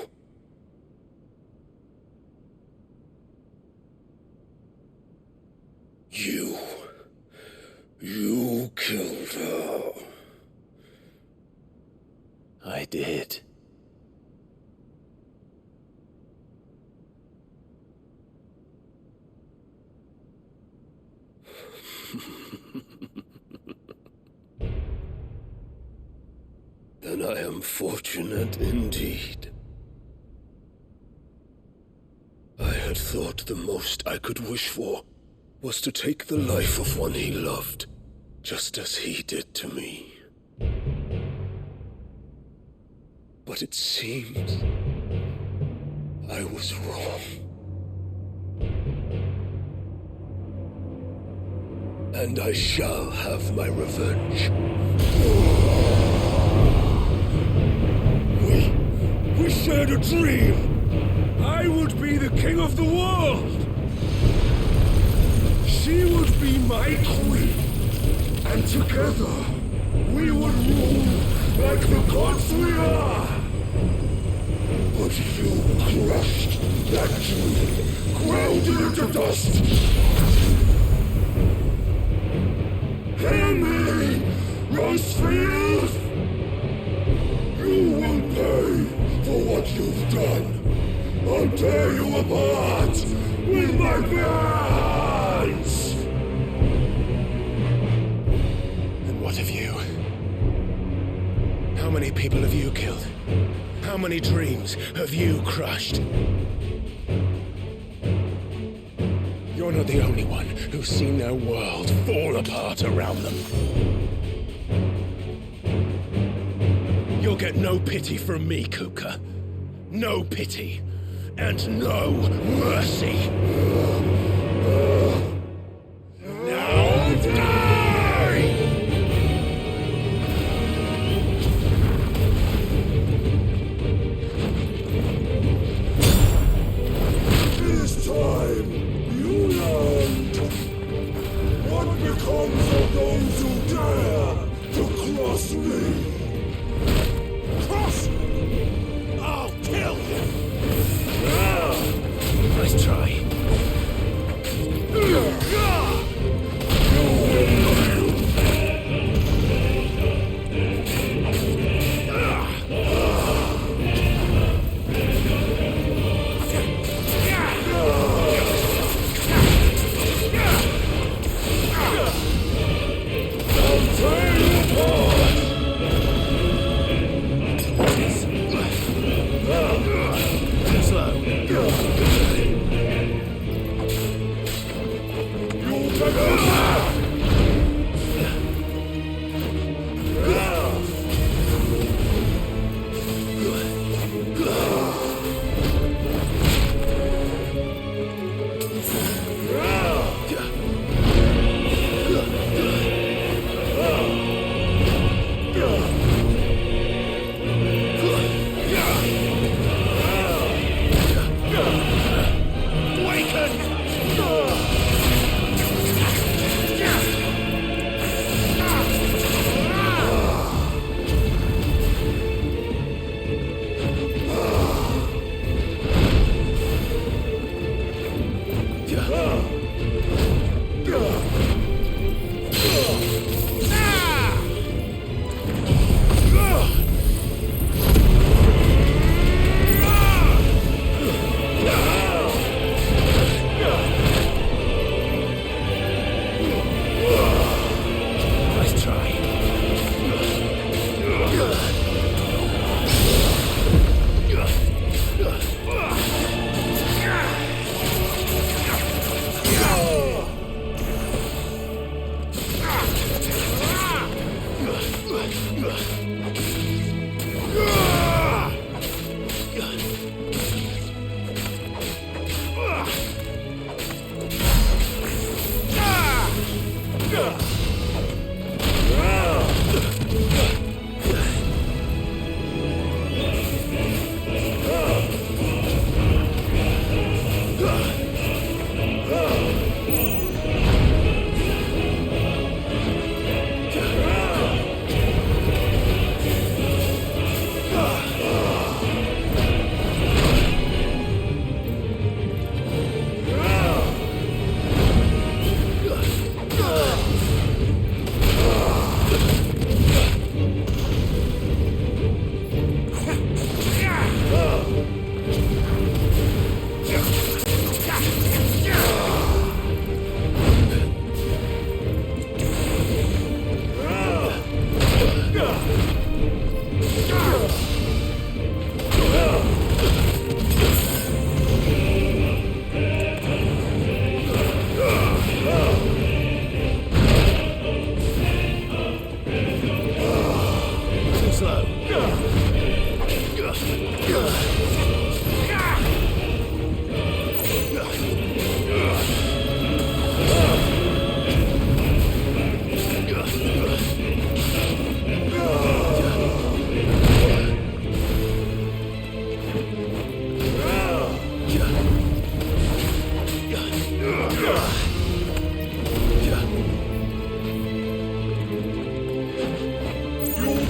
You killed her. I did. Then I am fortunate indeed. I had thought the most I could wish for was to take the life of one he loved, just as he did to me. But it seems I was wrong. And I shall have my revenge. We shared a dream. I would be the king of the world. She would be my queen. And together, we would rule like the gods we are. But you crushed that dream, ground it into dust. Hear me, Rosefield! You will pay for what you've done. I'll tear you apart with my hands! And what of you? How many people have you killed? How many dreams have you crushed? You're not the only one who's seen their world fall apart around them. You'll get no pity from me, Kuka. No pity. And no mercy. Now die! This time, you learned what becomes of those who dare to cross me. Cross me! I'll kill you! Nice try. I'll tear you apart!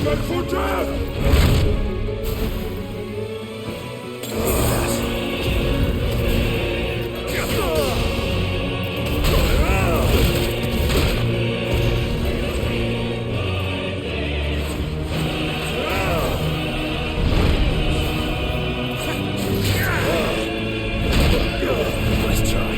dreadful death! Let's try.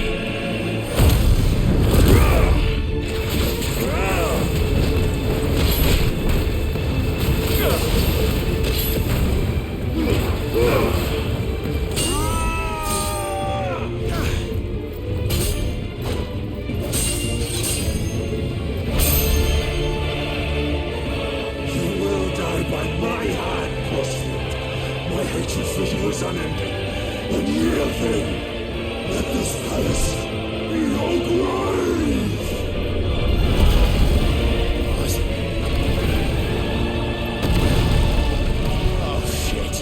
You will die by my hand, Crossfield. My hatred for you is unending. And yield then. Let this palace be your grave! Oh, shit.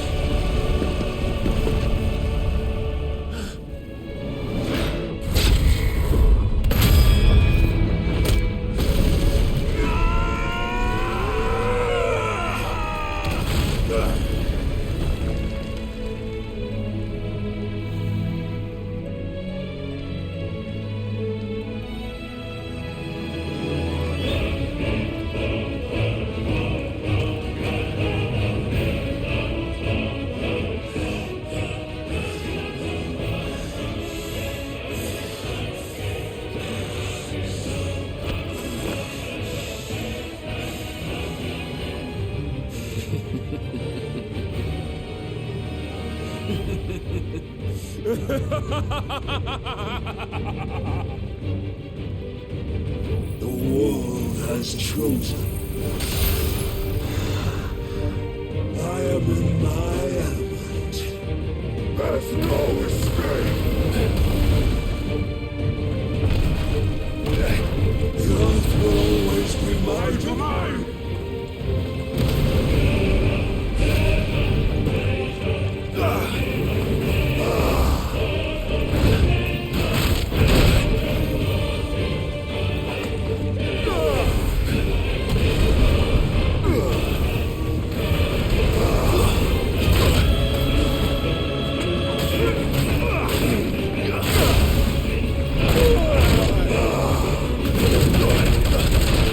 The world has chosen. I am in my element. There's no escape. The earth will always be my domain.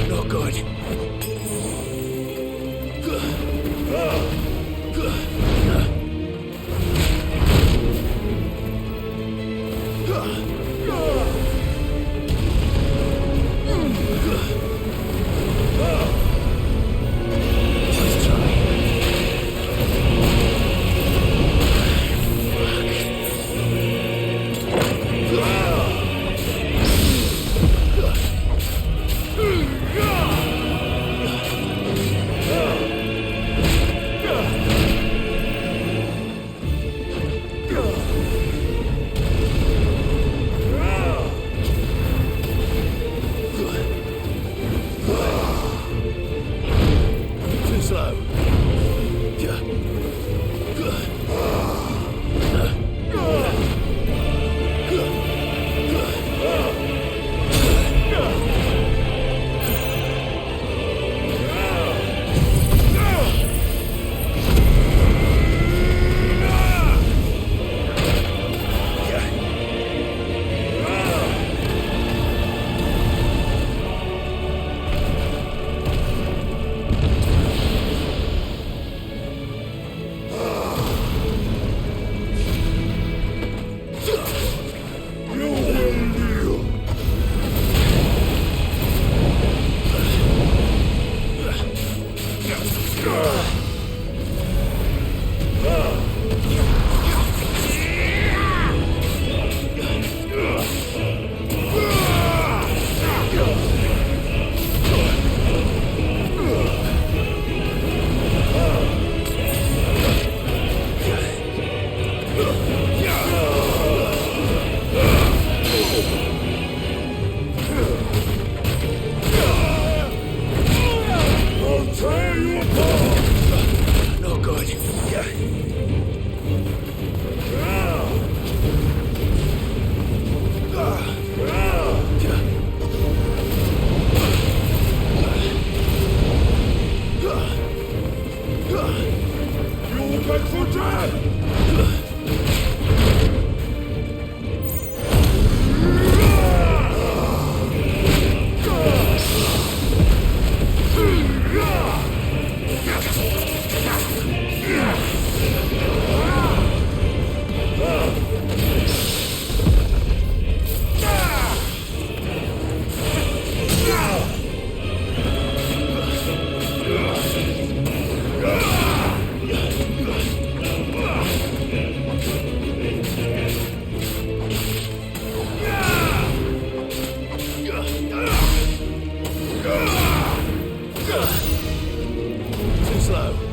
Not good. Let's try. Too slow. I'll tear you apart! Too slow.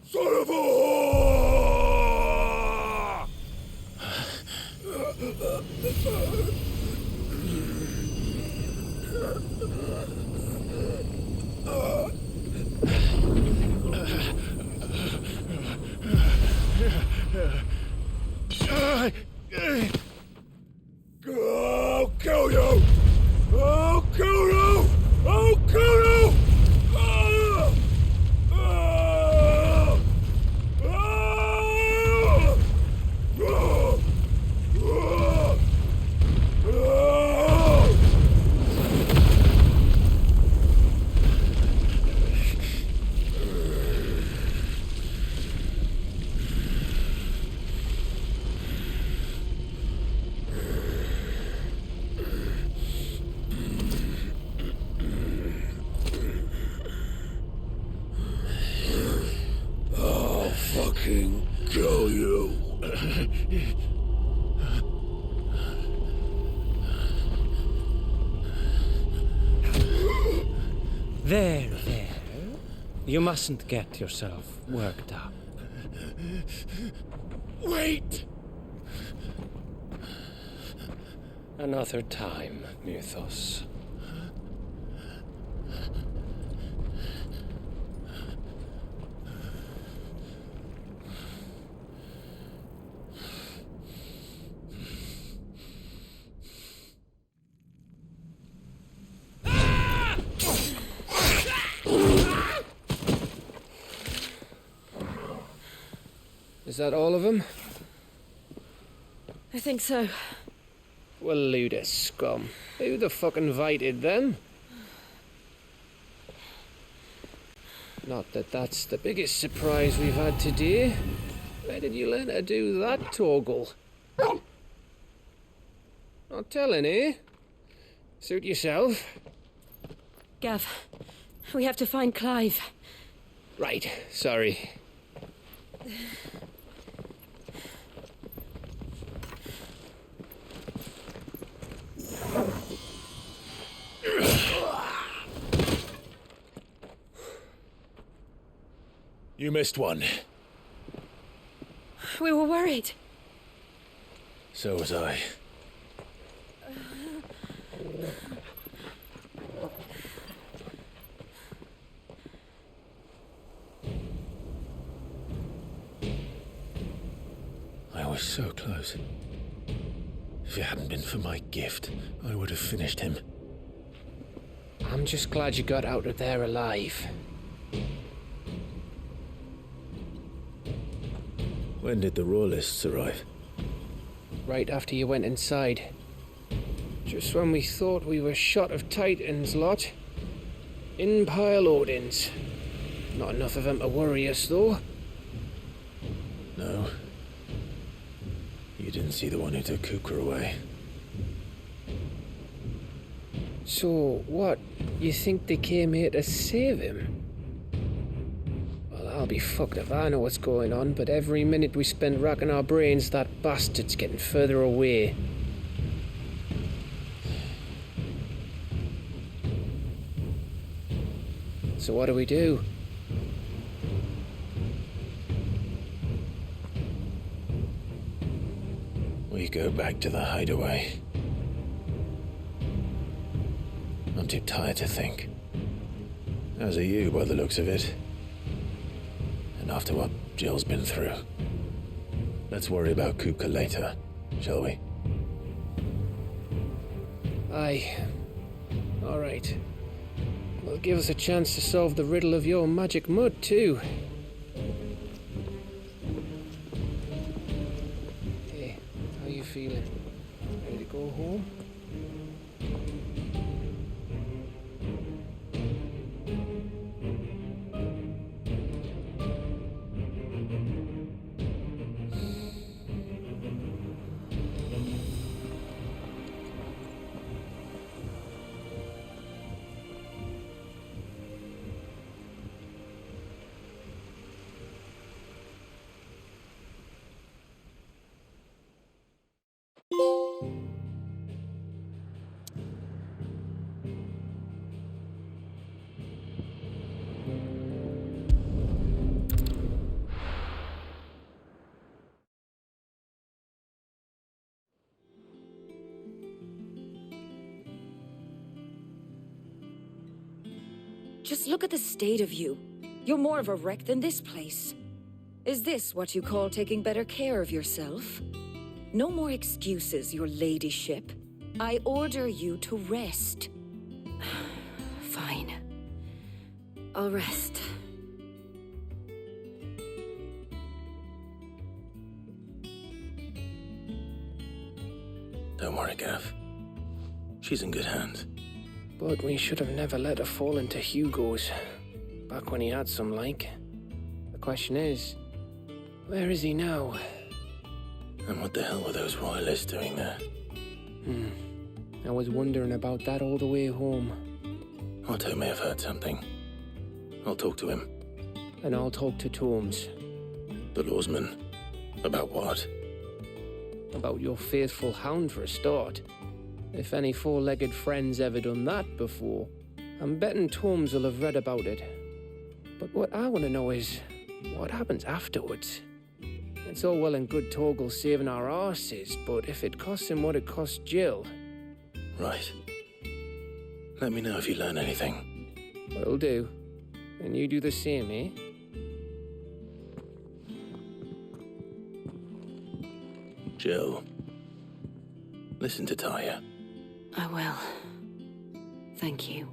Son of a whore! I'll kill you! I'll kill you! I'll kill you! I'll fucking kill you. There. You mustn't get yourself worked up. Wait! Another time, Mythos. Is that all of them? I think so. Well, load of scum. Who the fuck invited them? Not that that's the biggest surprise we've had today. Where did you learn to do that, Torgal? Not telling, eh? Suit yourself. Gav, we have to find Clive. Right, sorry. You missed one. We were worried. So was I. I was so close. If it hadn't been for my gift, I would have finished him. I'm just glad you got out of there alive. When did the Royalists arrive? Right after you went inside. Just when we thought we were shot of Titans, lot. In pile Odins. Not enough of them to worry us, though. No. You didn't see the one who took Coeurl away. So, what? You think they came here to save him? Well, I'll be fucked if I know what's going on, but every minute we spend racking our brains, that bastard's getting further away. So what do? We go back to the hideaway. I'm too tired to think. As are you, by the looks of it. And after what Jill's been through. Let's worry about Coeurl later, shall we? Aye. All right. Well, give us a chance to solve the riddle of your magic mud, too. Hey, how you feeling? Ready to go home? Just look at the state of you. You're more of a wreck than this place. Is this what you call taking better care of yourself? No more excuses, your ladyship. I order you to rest. Fine. I'll rest. Don't worry, Gav. She's in good hands. But we should have never let her fall into Hugo's. Back when he had some like. The question is, where is he now? And what the hell were those royalists doing there? I was wondering about that all the way home. Otto may have heard something. I'll talk to him. And I'll talk to Tomes. The lawsman. About what? About your faithful hound for a start. If any four-legged friend's ever done that before, I'm betting Tomes will have read about it. But what I want to know is, what happens afterwards? It's all well and good Torgal saving our arses, but if it costs him what it cost Jill... Right. Let me know if you learn anything. Will do. And you do the same, eh? Jill. Listen to Taya. I will. Thank you.